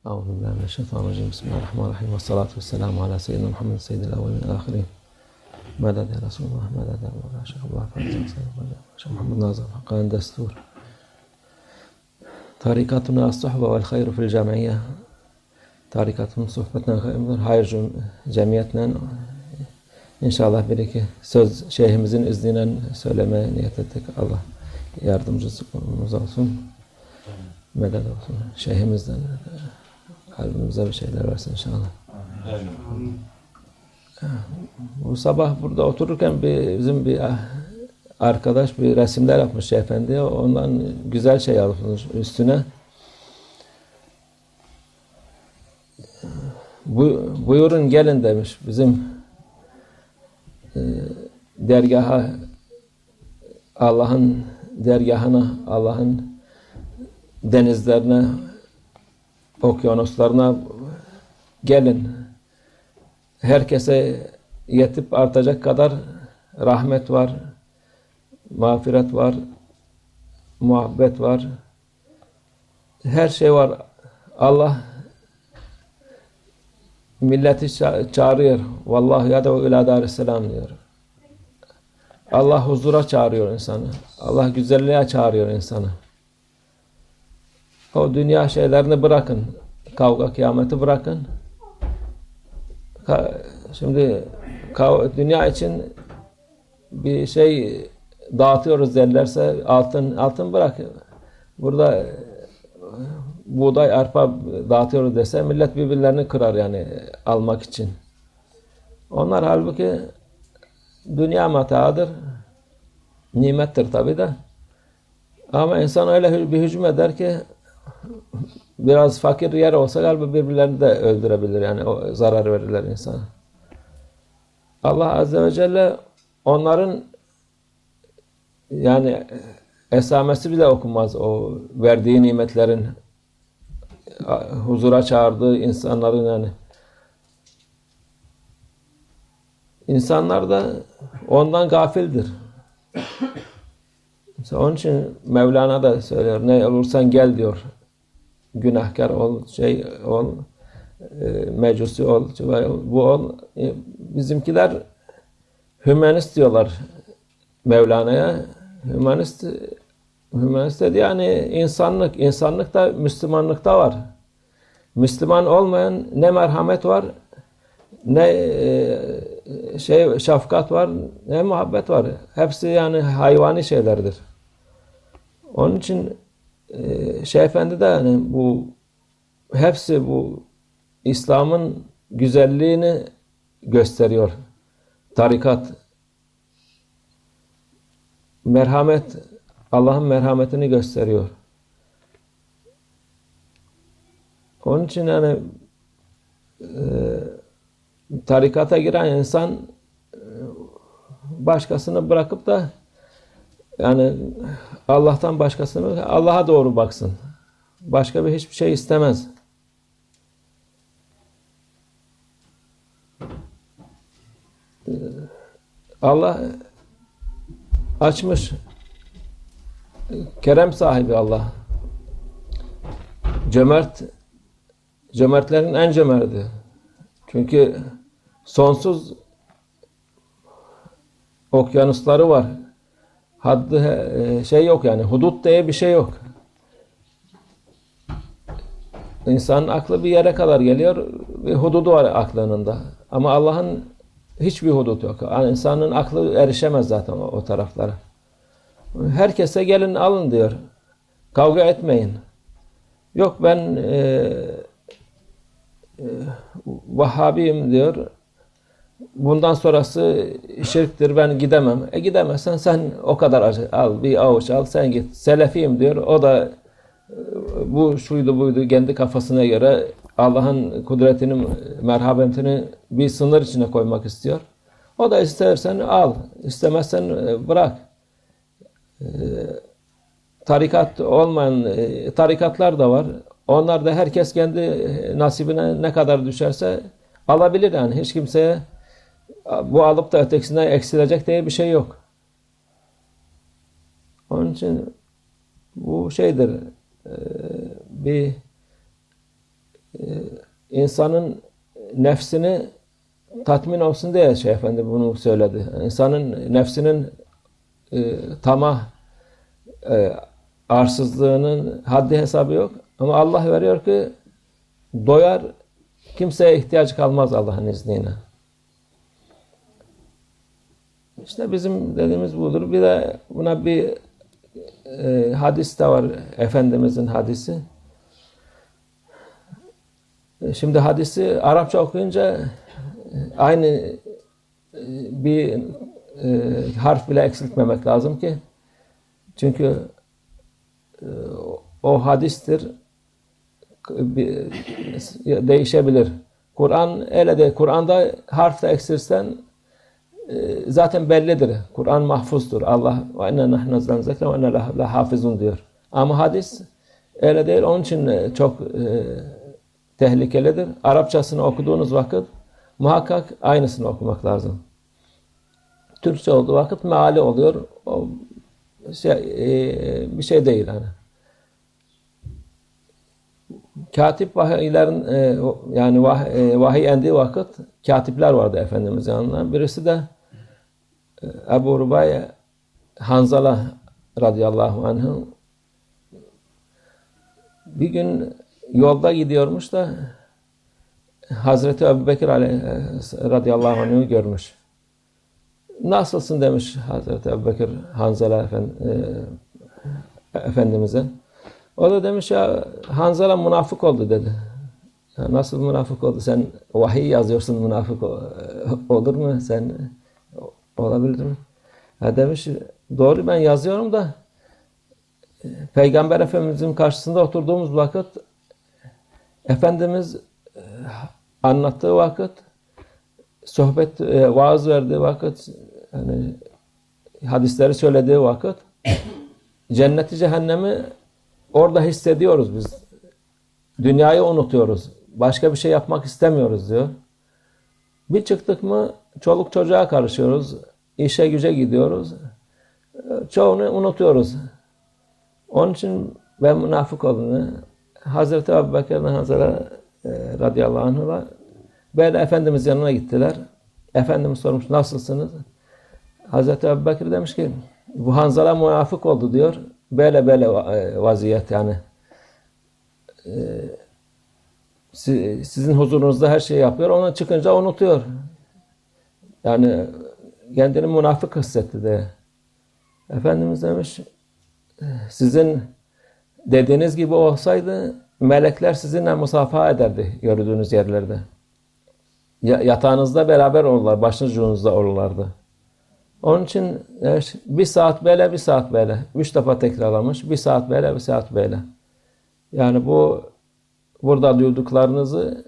Euzubillahimineşşeytanirracim. Bismillahirrahmanirrahim. Ve salatu vesselamu ala seyyidina Muhammed seyyidil evvelin ve ahirin. Medad ya Resulullah, medad ya Mevla, Şeyhullah, Şeyh Muhammed Nazım, Hakkani Destur. Tarikatuna as-suhbe vel hayru fil cemiyye. Tarikatun sohbetine hayır cemiyetle inşallah bir iki söz şeyhimizin izniyle söylemeye niyet ettik. Allah yardımcımız olsun. Medad olsun. Şeyhimizden kalbimize bir şeyler versin inşallah. Bu sabah burada otururken bizim bir arkadaş bir resimler yapmış Şeyh Efendi. Ondan güzel şey yapmış üstüne. Buyurun gelin demiş. Bizim dergaha, Allah'ın dergahına, Allah'ın denizlerine, okyanuslarına gelin. Herkese yetip artacak kadar rahmet var, mağfiret var, muhabbet var. Her şey var. Allah milleti çağırıyor. Vallahi yad'u ila darisselam diyor. Allah huzura çağırıyor insanı. Allah güzelliğe çağırıyor insanı. O dünya şeylerini bırakın. Kavga, kıyameti bırakın. Şimdi dünya için bir şey dağıtıyoruz derlerse altın bırak. Burada buğday, arpa dağıtıyoruz dese millet birbirlerini kırar yani almak için. Onlar halbuki dünya mataıdır. Nimettir tabi de. Ama insan öyle bir hücum eder ki biraz fakir yer olsa galiba birbirlerini de öldürebilir yani o zarar verirler insana. Allah Azze ve Celle onların yani esamesi bile okunmaz o verdiği nimetlerin huzura çağırdığı insanların yani. İnsanlar da ondan gafildir. Onun için Mevlana da söylüyor. Ne olursan gel diyor. Günahkar ol, mecusi ol, bu ol. Bizimkiler hümanist diyorlar Mevlana'ya. Hümanist dedi yani insanlık. İnsanlık da Müslümanlıkta var. Müslüman olmayan ne merhamet var, ne şefkat var, ne muhabbet var. Hepsi yani hayvani şeylerdir. Onun için Şeyh Efendi de yani hepsi bu İslam'ın güzelliğini gösteriyor. Tarikat, merhamet, Allah'ın merhametini gösteriyor. Onun için yani tarikata giren insan başkasını bırakıp da yani Allah'tan başkasını Allah'a doğru baksın. Başka hiçbir şey istemez. Allah açmış. Kerem sahibi Allah. Cömertlerin en cömerti. Çünkü sonsuz okyanusları var. Haddi şey yok yani. Hudut diye bir şey yok. İnsanın aklı bir yere kadar geliyor. Bir hududu var aklının da. Ama Allah'ın hiçbir hudut yok. Yani insanın aklı erişemez zaten o taraflara. Herkese gelin alın diyor. Kavga etmeyin. Yok ben Vahhabiyim diyor. Bundan sonrası şirktir, ben gidemem. Gidemezsen sen o kadar al, bir avuç al, sen git. Selefiyim diyor. O da bu şuydu buydu kendi kafasına göre Allah'ın kudretini, merhametini bir sınır içine koymak istiyor. O da istersen al, istemezsen bırak. Tarikat olmayan tarikatlar da var. Onlar da herkes kendi nasibine ne kadar düşerse alabilir yani. Hiç kimseye bu alıp da ötekisinden eksilecek diye bir şey yok. Onun için bu şeydir. Bir insanın nefsini tatmin olsun diye Şeyh Efendi bunu söyledi. İnsanın nefsinin tamah, arsızlığının haddi hesabı yok. Ama Allah veriyor ki doyar, kimseye ihtiyaç kalmaz Allah'ın izniyle. İşte bizim dediğimiz budur. Bir de buna bir hadis de var. Efendimizin hadisi. Şimdi hadisi Arapça okuyunca aynı bir harf bile eksiltmemek lazım ki. Çünkü o hadistir. Değişebilir. Kur'an öyle değil. Kur'an'da harf de eksilsen zaten bellidir. Kur'an mahfuzdur. Allah ve inna nahnu nazzalna zikra ve inna lehu hafizun diyor. Ama hadis öyle değil. Onun için çok tehlikelidir. Arapçasını okuduğunuz vakit muhakkak aynısını okumak lazım. Türkçe olduğu vakit meali oluyor. O bir şey değil hani. Katip vahiylerin yani vahiy indiği vakit katipler vardı Efendimiz yanında. Birisi de Ebu Rubay Hanzala radıyallahu anh. Bir gün yolda gidiyormuş da Hazreti Ebubekir radıyallahu anh'ı görmüş. Nasılsın demiş Hazreti Ebubekir Hanzala Efendimiz'e. O da demiş ya Hanzala münafık oldu dedi. Ya nasıl münafık oldu? Sen vahiy yazıyorsun, münafık olur mu? Sen olabilir mi? Ya demiş doğru ben yazıyorum da Peygamber Efendimiz'in karşısında oturduğumuz vakit Efendimiz anlattığı vakit sohbet, vaaz verdiği vakit yani hadisleri söylediği vakit cenneti cehennemi orada hissediyoruz biz. Dünyayı unutuyoruz. Başka bir şey yapmak istemiyoruz diyor. Bir çıktık mı çoluk çocuğa karışıyoruz. İşe güce gidiyoruz. Çoğunu unutuyoruz. Onun için ben münafık olduğunu Hazreti Ebubekir'den Hanzala radıyallahu anh'la böyle Efendimiz yanına gittiler. Efendimiz sormuş nasılsınız? Hazreti Ebubekir demiş ki bu Hanzala münafık oldu diyor. Böyle vaziyet yani. Sizin huzurunuzda her şeyi yapıyor. Ona çıkınca unutuyor. Yani kendini münafık hissetti de. Efendimiz demiş sizin dediğiniz gibi olsaydı melekler sizinle musafaha ederdi gördüğünüz yerlerde. Yatağınızda beraber olurlar, başucunuzda olurlardı. Onun için bir saat böyle, bir saat böyle. 3 defa tekrarlamış. Bir saat böyle, bir saat böyle. Yani bu burada duyduklarınızı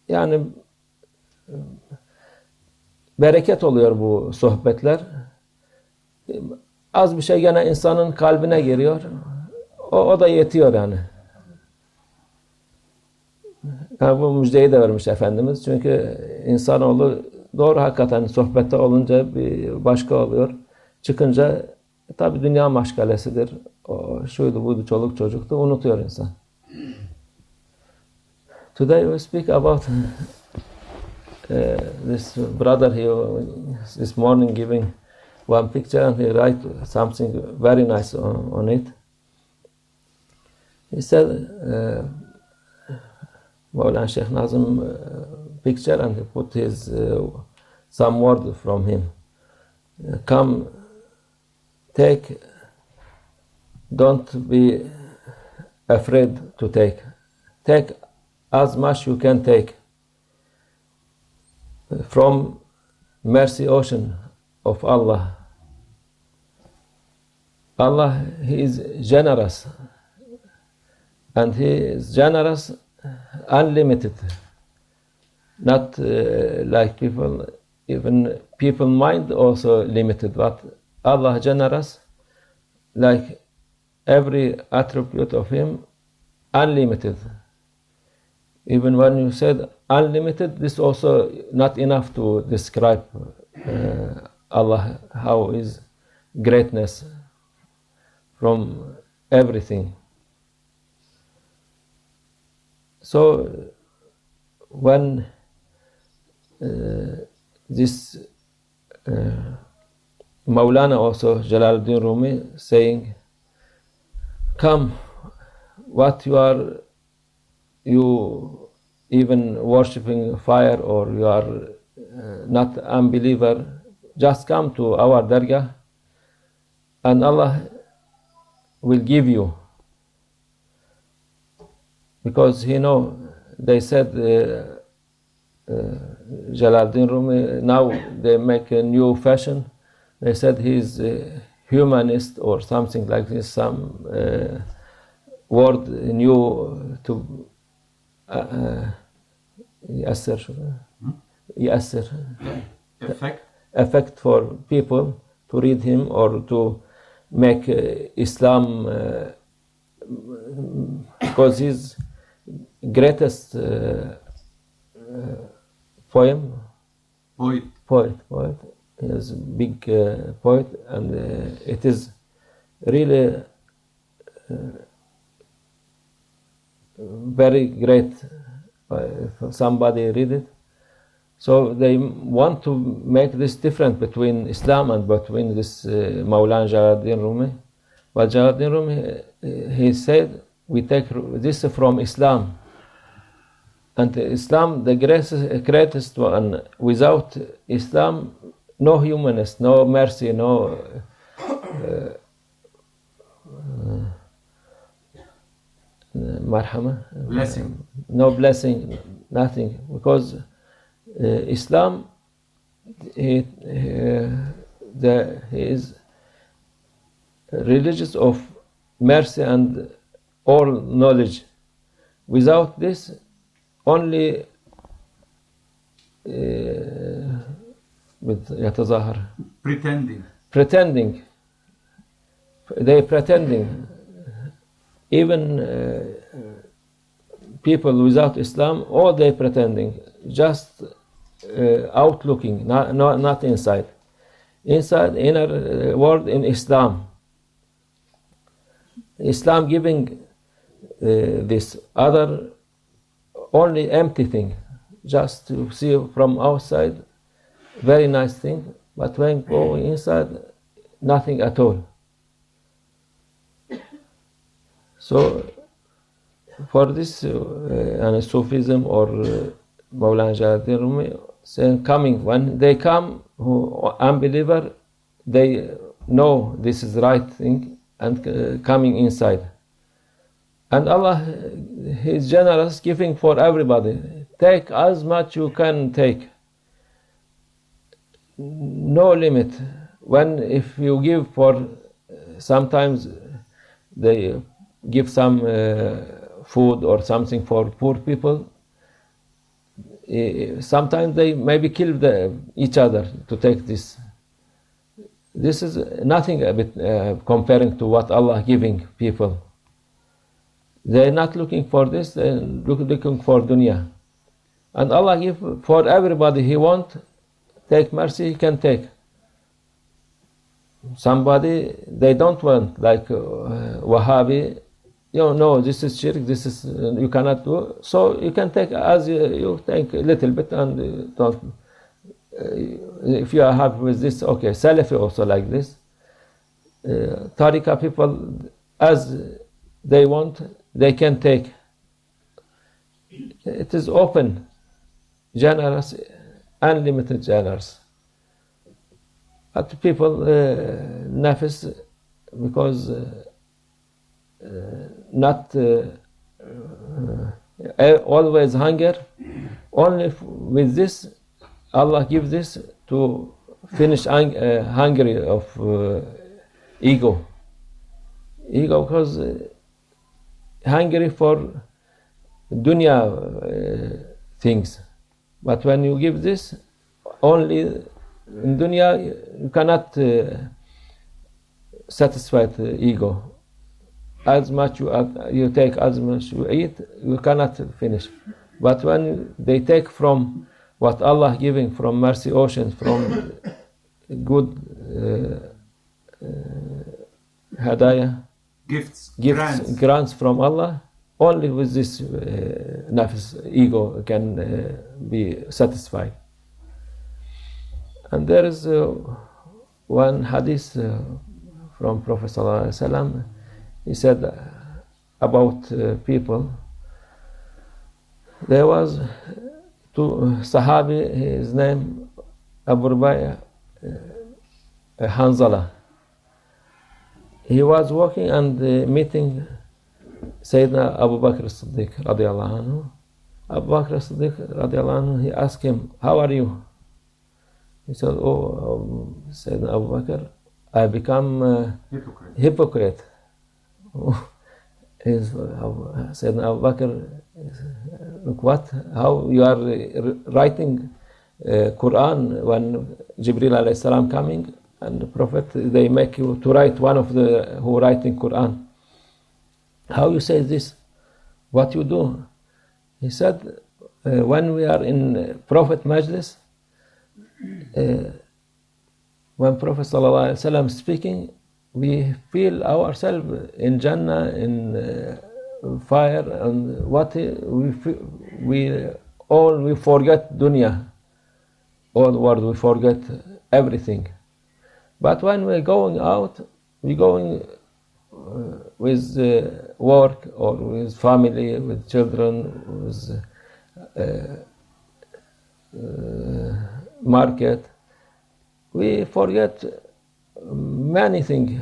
yani bereket oluyor bu sohbetler. Az bir şey gene insanın kalbine giriyor. O da yetiyor yani. Yani bu müjdeyi de vermiş Efendimiz. Çünkü insanoğlu doğru hakikaten sohbette olunca bir başka oluyor. Çıkınca tabi dünya maşgalesidir. O şuydu buydu çoluk çocuktu. Unutuyor insan. Today we speak about this brother here this morning giving one picture and he write something very nice on it. He said Mevlana Sheikh Nazim picture and he put his some word from him. Come, take, don't be afraid to take. Take as much you can take from mercy ocean of Allah. Allah, He is generous and He is generous unlimited. Not like people, even people mind also limited, but Allah generous, like every attribute of Him, unlimited. Even when you said unlimited, this also not enough to describe Allah, how His greatness from everything. So when this Maulana also, Jalaluddin Rumi, saying, come, what you even worshipping fire, or you are not unbeliever, just come to our dargah and Allah will give you. Because he know, they said, Jalaluddin Rumi, now they make a new fashion. They said he's a humanist or something like this, some word new to effect for people to read him or to make Islam, because his greatest poet. He is a big poet, and it is really very great if somebody read it. So they want to make this difference between Islam and between this Maulana Jalaluddin Rumi. But Jalaluddin Rumi, he said, we take this from Islam. And Islam, the greatest one. Without Islam, no humanist, no mercy, no marhama, blessing. No blessing, nothing. Because Islam, he is religious of mercy and all knowledge. Without this, only with يتظاهر, pretending. They pretending. Even people without Islam, all they pretending, just outlooking, not inside. Inside, inner world in Islam. Islam giving this other only empty thing, just to see from outside, very nice thing, but when go inside, nothing at all. So for this Sufism or Maulana Jalaluddin Rumi saying, coming, when they come, who unbeliever, they know this is right thing and coming inside. And Allah, He is generous, giving for everybody. Take as much you can take. No limit. When if you give for, sometimes they give some food or something for poor people. Sometimes they maybe kill each other to take this. This is nothing a bit comparing to what Allah giving people. They're not looking for this, they're looking for dunya. And Allah give for everybody He want, take mercy, He can take. Somebody they don't want, like Wahhabi, no, this is shirk, this is, you cannot do, so you can take as you take a little bit and don't. If you are happy with this, okay. Salafi also like this. Tariqa people, as they want, they can take. It is open, generous, unlimited generous. But people, nafis, because not always hunger, only with this, Allah gives this to finish hungry of ego. Ego because hungry for dunya things. But when you give this, only in dunya you cannot satisfy the ego. As much you take, as much you eat, you cannot finish. But when they take from what Allah giving from mercy ocean, from good hadayah, gifts, grants from Allah, only with this nafs, ego, can be satisfied. And there is one hadith from Prophet ﷺ. He said about people. There was two Sahabi, his name Abu Rubai Hanzala. He was walking and meeting Sayyidina Abu Bakr as-Siddiq radiallahu anhu. Abu Bakr as-Siddiq radiallahu anhu, he asked him, how are you? He said, oh, Sayyidina Abu Bakr, I become hypocrite. Sayyidina Abu Bakr, look what? How you are writing Quran when Jibril alayhi salam coming, and the Prophet, they make you to write one of the who writing Quran. How you say this? What you do? He said, when we are in Prophet Majlis, when Prophet sallallahu alaihi wasallam speaking, we feel ourselves in Jannah, in fire, and what we forget dunya, all the world, we forget everything. But when we're going out, we're going with work or with family, with children, with market, we forget many things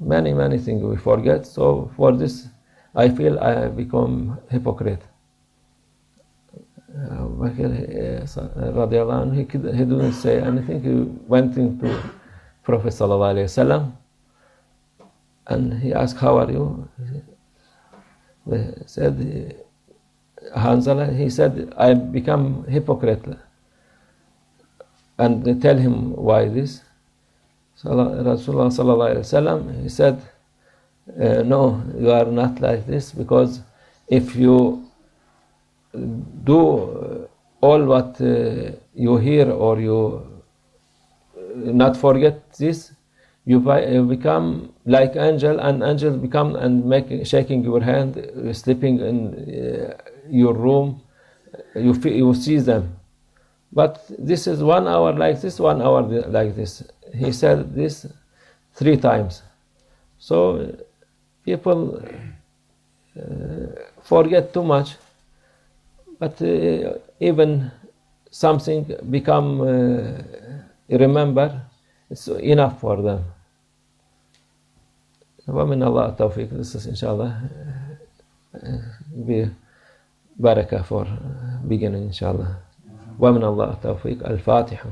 we forget. So for this, I feel I have become hypocrite. He didn't say anything. He went into Prophet sallallahu alaihi wasallam and he asked, how are you? He said, Hanzala, he said, I become hypocrite. And they tell him why this. Rasulullah sallallahu alaihi wasallam, he said, no, you are not like this, because if you do all what you hear, or you not forget this, you become like angel, and angels become and shaking your hand, sleeping in your room, you see them. But this is 1 hour like this, 1 hour like this. He said this 3 times. So people forget too much, but even something become remember, it's enough for them. ومن الله التوفيق. This is inshallah be barakah for beginning inshallah. ومن الله التوفيق. الفاتحة.